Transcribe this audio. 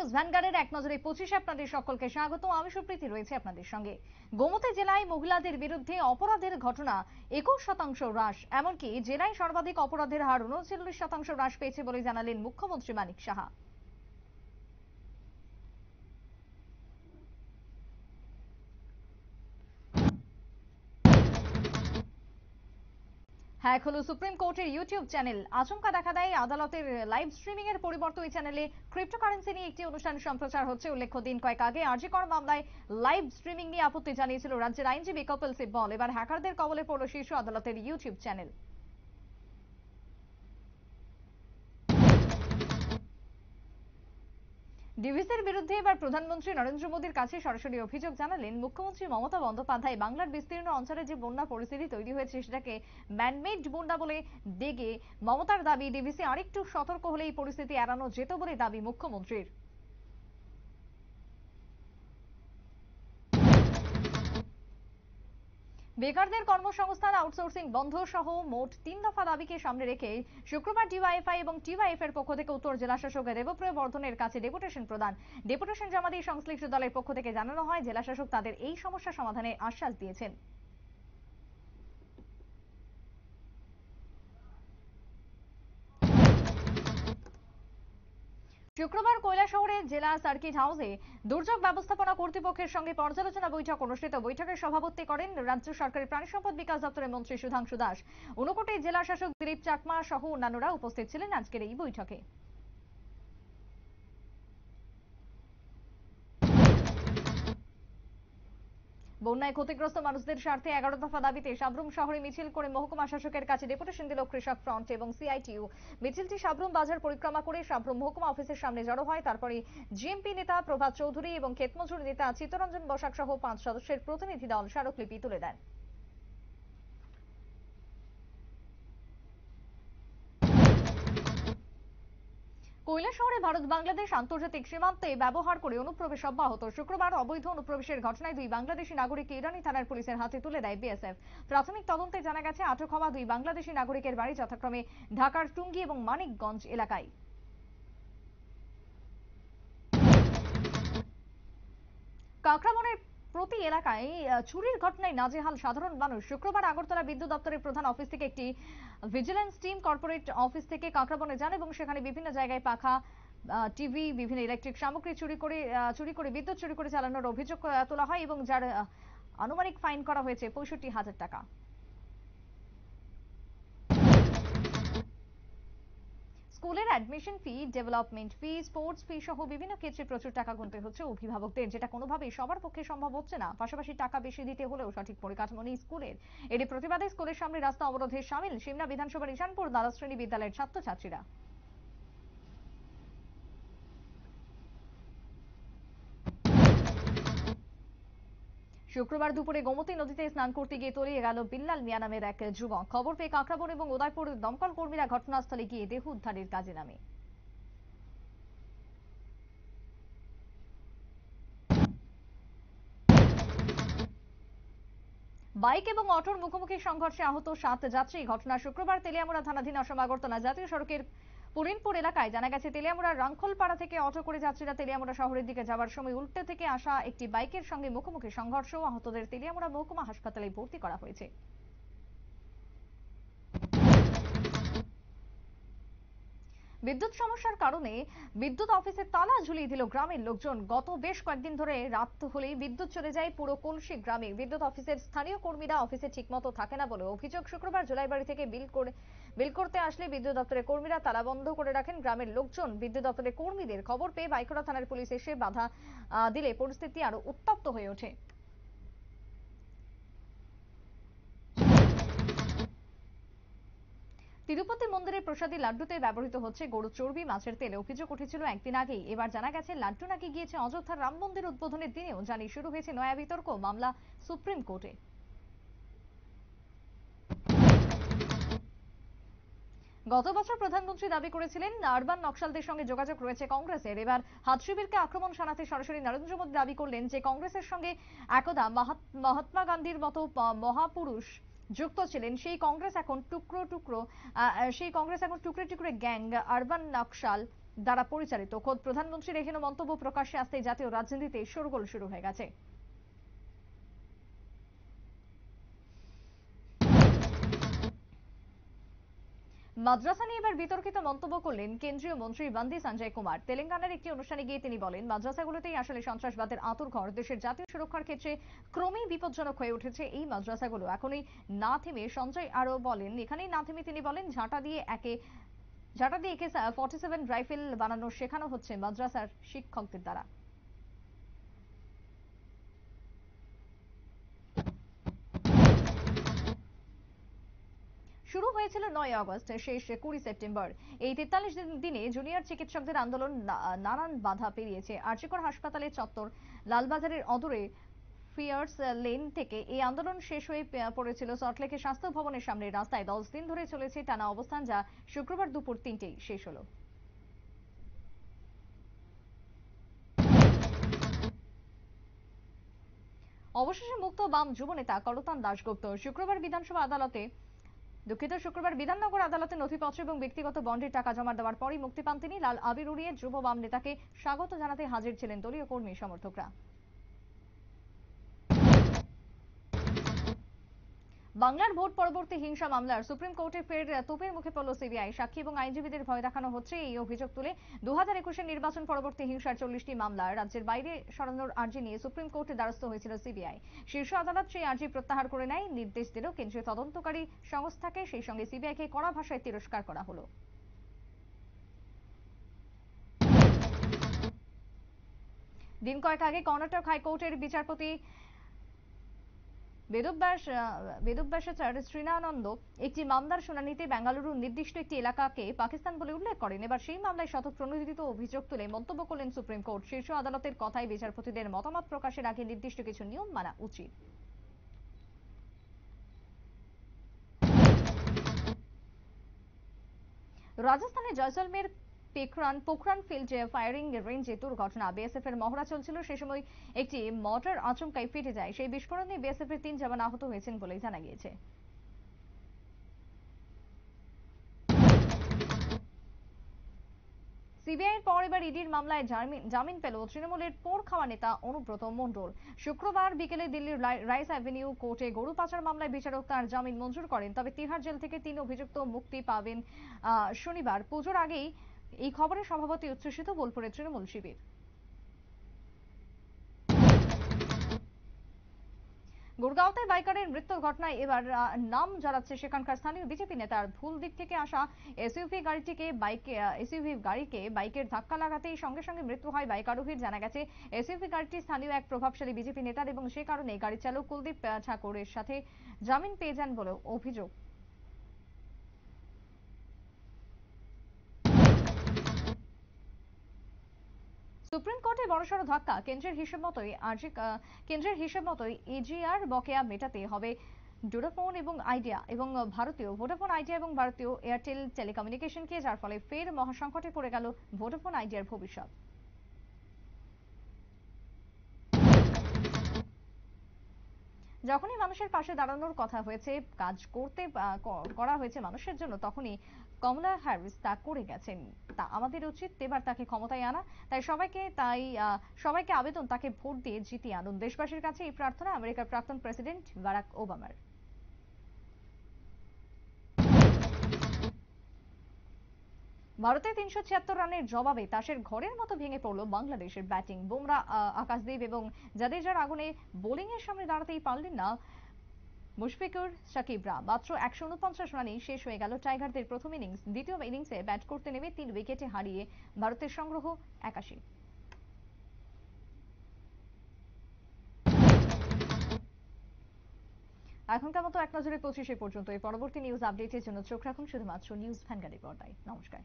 News ভ্যানগার্ডের এক নজরে 25 আপনাদের সকলকে স্বাগত। আমি সুপ্রীতি রয়েছে আপনাদের সঙ্গে। গোমতী জেলায় মহিলাদের বিরুদ্ধে অপরাধের ঘটনা 21% হ্রাস, এমনকি জেলায় সর্বাধিক অপরাধের হার 39% হ্রাস পেয়েছে বলে জানালেন মুখ্যমন্ত্রী মানিক সাহা। হ্যাক হলো সুপ্রিম কোর্টের ইউটিউব চ্যানেল। আচমকা দেখা দেয় আদালতের লাইভ স্ট্রিমিং এর পরিবর্তে ওই চ্যানেলে ক্রিপ্টোকারেন্সি নিয়ে একটি অনুষ্ঠান সম্প্রচার হচ্ছে। উল্লেখ্য, দিন কয়েক আগে আরজি কর মামলায় লাইভ স্ট্রিমিং নিয়ে আপত্তি জানিয়েছিল রাজ্যের আইনজীবী কপিল সিব্বল। এবার হ্যাকারদের কবলে পড়ল শীর্ষ আদালতের ইউটিউব চ্যানেল। ডিভিসির বিরুদ্ধে এবার প্রধানমন্ত্রী নরেন্দ্র মোদীর কাছে সরাসরি অভিযোগ জানালেন মুখ্যমন্ত্রী মমতা বন্দ্যোপাধ্যায়। বাংলার বিস্তীর্ণ অঞ্চলে যে বন্যা পরিস্থিতি তৈরি হয়েছে সেটাকে ম্যানমেড বন্যা বলে দেগে মমতার দাবি, ডিভিসি আরেকটু সতর্ক হলে এই পরিস্থিতি এড়ানো যেত বলে দাবি মুখ্যমন্ত্রীর। বেকারদের কর্মসংস্থান আউটসোর্সিং বন্ধ সহ মোট 3 দফা দাবিকে সামনে রেখে শুক্রবার ডিওয়াইএফআই এবং টিওয়াইএফ এর পক্ষ থেকে উত্তর জেলা শাসক দেবপ্রিয় বর্ধনের কাছে ডেপুটেশন প্রদান। ডেপুটেশন জমা দিয়ে সংশ্লিষ্ট দলের পক্ষ থেকে জানানো হয় জেলা শাসক তাদের এই সমস্যা সমাধানে আশ্বাস দিয়েছেন। শুক্রবার কৈলাসহরে জেলা সার্কিট হাউসে দুর্যোগ ব্যবস্থাপনা কর্তৃপক্ষের সঙ্গে পর্যালোচনা বৈঠক অনুষ্ঠিত। বৈঠকের সভাপতিত্ব করেন রাজ্য সরকারের প্রাণী সম্পদ বিকাশ দপ্তরের মন্ত্রী সুধাংশু দাস। ঊনকোটি জেলা শাসক দিলীপ চাকমা সহ অন্যান্যরা উপস্থিত ছিলেন আজকের এই বৈঠকে। বন্যায় ক্ষতিগ্রস্ত মানুষদের স্বার্থে 11 দফা দাবিতে সাবরুম শহরে মিছিল করে মহকুমা শাসকের কাছে ডেপুটেশন দিল কৃষক ফ্রন্ট এবং সিআইটিইউ। মিছিলটি সাবরুম বাজার পরিক্রমা করে সাবরুম মহকুমা অফিসের সামনে জড়ো হয়। তারপরে জিএমপি নেতা প্রভাত চৌধুরী এবং ক্ষেতমজুর নেতা চিত্তরঞ্জন বসাক সহ 5 সদস্যের প্রতিনিধি দল স্মারকলিপি তুলে দেন। কৈলাসহরে ভারত বাংলাদেশ আন্তর্জাতিক সীমান্তে ব্যবহার করে অনুপ্রবেশ অব্যাহত। শুক্রবার অবৈধ অনুপ্রবেশের ঘটনায় 2 বাংলাদেশি নাগরিককে ইরানি থানার পুলিশের হাতে তুলে দেয় বিএসএফ। প্রাথমিক তদন্তে জানা গেছে আটক হওয়া 2 বাংলাদেশি নাগরিকের বাড়ি যথাক্রমে ঢাকার টুঙ্গি এবং মানিকগঞ্জ এলাকায়। কাঁকড়াবনের প্রতি এলাকায় চুরির ঘটনায় নাজেহাল সাধারণ মানুষ। শুক্রবার আগরতলা বিদ্যুৎ দপ্তরের প্রধান অফিস থেকে একটি ভিজিল্যান্স টিম কর্পোরেট অফিস থেকে কাঁকড়াবনে যান এবং সেখানে বিভিন্ন জায়গায় পাখা, টিভি, বিভিন্ন ইলেকট্রিক সামগ্রী চুরি করে বিদ্যুৎ চুরি করে চালানোর অভিযোগ তোলা হয় এবং যার আনুমানিক ফাইন করা হয়েছে 65,000 টাকা। স্কুলের অ্যাডমিশন ফি, ডেভেলপমেন্ট ফি, স্পোর্টস ফি সহ বিভিন্ন ক্ষেত্রে প্রচুর টাকা গুনতে হচ্ছে অভিভাবকদের, যেটা কোনোভাবেই সবার পক্ষে সম্ভব হচ্ছে না। পাশাপাশি টাকা বেশি দিতে হলেও সঠিক পরিকাঠামো নেই স্কুলের। এর প্রতিবাদে স্কুলের সামনে রাস্তা অবরোধে সামিল সিমনা বিধানসভার ঈশানপুর দ্বাদশ শ্রেণী বিদ্যালয়ের ছাত্রছাত্রীরা। শুক্রবার দুপুরে গোমতী নদীতে স্নান করতে গিয়ে তলিয়ে গেল বিল্লাল মিয়া নামের এক যুবক। খবর পেয়ে কাঁকড়াবন এবং উদয়পুর দমকল কর্মীরা ঘটনাস্থলে গিয়ে দেহ উদ্ধারের কাজে নামে। বাইক এবং অটোর মুখোমুখি সংঘর্ষে আহত 7 যাত্রী। ঘটনা শুক্রবার তেলিয়ামুড়া থানাধীন অসম আগরতলা জাতীয় সড়কের পুরিনপুর এলাকায়। জানা গেছে তেলিয়ামুড়ার রাংখলপাড়া থেকে অটো করে যাত্রীরা তেলিয়ামুড়া শহরের দিকে যাওয়ার সময় উল্টে থেকে আসা একটি বাইকের সঙ্গে মুখোমুখি সংঘর্ষ। আহতদের তেলিয়ামুড়া মহকুমা হাসপাতালে ভর্তি করা হয়েছে। বিদ্যুৎ সমস্যার কারণে বিদ্যুৎ অফিসে তালা ঝুলিয়ে দিল গ্রামের লোকজন। গত বেশ কয়েকদিন ধরে রাত হলেই বিদ্যুৎ চলে যায় পুরো কলসি গ্রামে। বিদ্যুৎ অফিসের স্থানীয় কর্মীরা অফিসে ঠিকমতো থাকে না বলে অভিযোগ। শুক্রবার জুলাইবাড়ি থেকে বিল করতে আসলে বিদ্যুৎ দপ্তরের কর্মীরা তালা বন্ধ করে রাখেন। গ্রামের লোকজন বিদ্যুৎ দপ্তরের কর্মীদের খবর পেয়ে বাইকড়া থানার পুলিশ এসে বাধা দিলে পরিস্থিতি আরো উত্তপ্ত হয়ে ওঠে। তিরুপতি মন্দিরের প্রসাদী লাড্ডুতে ব্যবহৃত হচ্ছে গরুর চর্বি, মাছের তেল। অভিযোগ উঠেছিল একদিন আগেই। এবার জানা গেছে লাড্ডু নাকি গিয়েছে অযোধ্যার রাম মন্দির উদ্বোধনের দিনেও। জানিয়ে শুরু হয়েছে নয়া বিতর্ক, মামলা সুপ্রিম কোর্টে। গত বছর প্রধানমন্ত্রী দাবি করেছিলেন আরবান নকশালদের সঙ্গে যোগাযোগ রয়েছে কংগ্রেসের। এবার হাতশিবিরকে আক্রমণ শানাতে সরাসরি নরেন্দ্র মোদী দাবি করলেন যে কংগ্রেসের সঙ্গে একদা মহাত্মা গান্ধীর মতো মহাপুরুষ যুক্ত ছিলেন। সেই কংগ্রেস এখন টুকরো টুকরো গ্যাং আরবান নকশাল দ্বারা পরিচালিত। খোদ প্রধানমন্ত্রীর এহেন মন্তব্য প্রকাশ্যে আসতেই জাতীয় রাজনীতিতে শোরগোল শুরু হয়ে গেছে। মাদ্রাসা নিয়ে এবার বিতর্কিত মন্তব্য করলেন কেন্দ্রীয় মন্ত্রী বান্দি সঞ্জয় কুমার। তেলেঙ্গানার একটি অনুষ্ঠানে গিয়ে তিনি বলেন, মাদ্রাসাগুলোতেই আসলে সন্ত্রাসবাদের আঁতুড়ঘর। দেশের জাতীয় সুরক্ষার ক্ষেত্রে ক্রমেই বিপজ্জনক হয়ে উঠেছে এই মাদ্রাসাগুলো। এখনই না থেমে সঞ্জয় আরো বলেন, এখানেই না থেমে তিনি বলেন, ঝাঁটা দিয়ে একে 47 রাইফেল বানানো শেখানো হচ্ছে মাদ্রাসার শিক্ষকদের দ্বারা। শুরু হয়েছিল 9 আগস্ট, শেষ 20 সেপ্টেম্বর। এই 43 দিনে জুনিয়র চিকিৎসকদের আন্দোলন নানান বাধা পেরিয়েছে। আরজিকর হাসপাতালের চত্বর, লালবাজারের অদূরে ফিয়ার্স লেন থেকে এই আন্দোলন শেষ হয়ে পড়েছিল সল্টলেকের স্বাস্থ্য ভবনের সামনে রাস্তায়। 10 দিন ধরে চলেছে টানা অবস্থান, যা শুক্রবার দুপুর 3টেই শেষ হলো। অবশেষে মুক্ত বাম যুবনেতা করতান দাশগুপ্ত। শুক্রবার বিধাননগর আদালতে নথিপত্র এবং ব্যক্তিগত বন্ডের টাকা জমা দেওয়ার পরই মুক্তি পান তিনি। লাল আবির উড়িয়ে যুব বাম নেতাকে স্বাগত জানাতে হাজির ছিলেন দলীয় কর্মী সমর্থকরা। বাংলার ভোট পরবর্তী হিংসা মামলার সুপ্রিম কোর্টে ফের তোপের মুখে পড়ল সিবিআই। সাক্ষী এবং আইনজীবীদের ভয় দেখানো হচ্ছে এই অভিযোগ তুলে 2021 নির্বাচন পরবর্তী হিংসার 40টি মামলা রাজ্যের বাইরে সরানোর আর্জি নিয়ে সুপ্রিম কোর্টে দ্বারস্থ হয়েছিল সিবিআই। শীর্ষ আদালত সেই আর্জি প্রত্যাহার করে নেয়, নির্দেশ দিল কেন্দ্রীয় তদন্তকারী সংস্থাকে। সেই সঙ্গে সিবিআইকে কড়া ভাষায় তিরস্কার করা হলো। দিন কয়েক আগে কর্ণাটক হাইকোর্টের বিচারপতি বেদব্যাসাচার শ্রীনানন্দ একটি মামলার শুনানিতে বেঙ্গালুরুর নির্দিষ্ট একটি এলাকাকে পাকিস্তান বলে উল্লেখ করেন। এবার সেই মামলায় স্বতঃপ্রণোদিত অভিযোগ তুলে মন্তব্য করলেন সুপ্রিম কোর্ট। শীর্ষ আদালতের কথায় বিচারপতিদের মতামত প্রকাশের আগে নির্দিষ্ট কিছু নিয়ম মানা উচিত। রাজস্থানের জয়সলমের পোখরান ফিল্ড ফায়ারিং রেঞ্জে দুর্ঘটনা। বিএসএফ এর মহড়া চলছিল, সে সময় একটি মর্টার আচমকাই ফেটে যায়। সেই বিস্ফোরণে বিএসএফ এর 3 জওয়ান আহত হয়েছেন বলে জানা গিয়েছে। সিবিআই এর পর এবার ইডির মামলায় জামিন পেল তৃণমূলের পোড় খাওয়া নেতা অনুব্রত মণ্ডল। শুক্রবার বিকেলে দিল্লির রাইস অ্যাভিনিউ কোর্টে গরু পাচার মামলায় বিচারক তার জামিন মঞ্জুর করেন। তবে তিহার জেল থেকে 3 অভিযুক্ত মুক্তি পাবেন শনিবার। পুজোর আগেই এই খবরে সভাপতি উচ্ছ্বসিত বোলপুরের তৃণমূল শিবির। গুরগাঁওতে বাইকারের মৃত্যুর ঘটনায় এবার নাম জড়াচ্ছে সেখানকার স্থানীয় বিজেপি নেতার। ভুল দিক থেকে আসা এসইউভি গাড়িকে বাইকের ধাক্কা লাগাতেই সঙ্গে সঙ্গে মৃত্যু হয় বাইক আরোহীর। জানা গেছে এসইউভি গাড়িটি স্থানীয় এক প্রভাবশালী বিজেপি নেতার এবং সে কারণে গাড়ি চালক কুলদীপ ঠাকুরের সাথে জামিন পেয়ে যান বলেও অভিযোগ। সুপ্রিম কোর্টে বড়সড় ধাক্কা। কেন্দ্রের হিসেব মতোই এজিআর বকেয়া মেটাতে হবে ভোডাফোন এবং আইডিয়া এবং ভারতীয় এয়ারটেল টেলিকমিউনিকেশনকে, যার ফলে ফের মহাসংকটে পড়ে গেল ভোডাফোন আইডিয়ার ভবিষ্যৎ। যখনই মানুষের পাশে দাঁড়ানোর কথা হয়েছে, কাজ করা হয়েছে মানুষের জন্য, তখনই কমলা হ্যারিস তা করে গেছেন। তা আমাদের উচিত এবার তাকে ক্ষমতায় আনা। সবাইকে আবেদন, তাকে ভোট দিয়ে জিতিয়ে আনুন। দেশবাসীর কাছে এই প্রার্থনা আমেরিকার প্রাক্তন প্রেসিডেন্ট বারাক ওবামার। ভারতের 376 রানের জবাবে তাসের ঘরের মতো ভেঙে পড়ল বাংলাদেশের ব্যাটিং। বুমরা, আকাশদীপ এবং জাদেজার আগুনে বোলিং এর সামনে দাঁড়াতেই পারলেন না মুশফিকুর সাকিবরা। মাত্র 149 রানেই শেষ হয়ে গেল টাইগারদের প্রথম ইনিংস। দ্বিতীয় ইনিংসে ব্যাট করতে নেমে 3 উইকেটে হারিয়ে ভারতের সংগ্রহ 81। এখনকার মতো এক নজরে 25 পর্যন্ত। এই পরবর্তী নিউজ আপডেটের জন্য চোখ রাখুন শুধুমাত্র নিউজ ভ্যানগার্ডের পর্দায়। নমস্কার।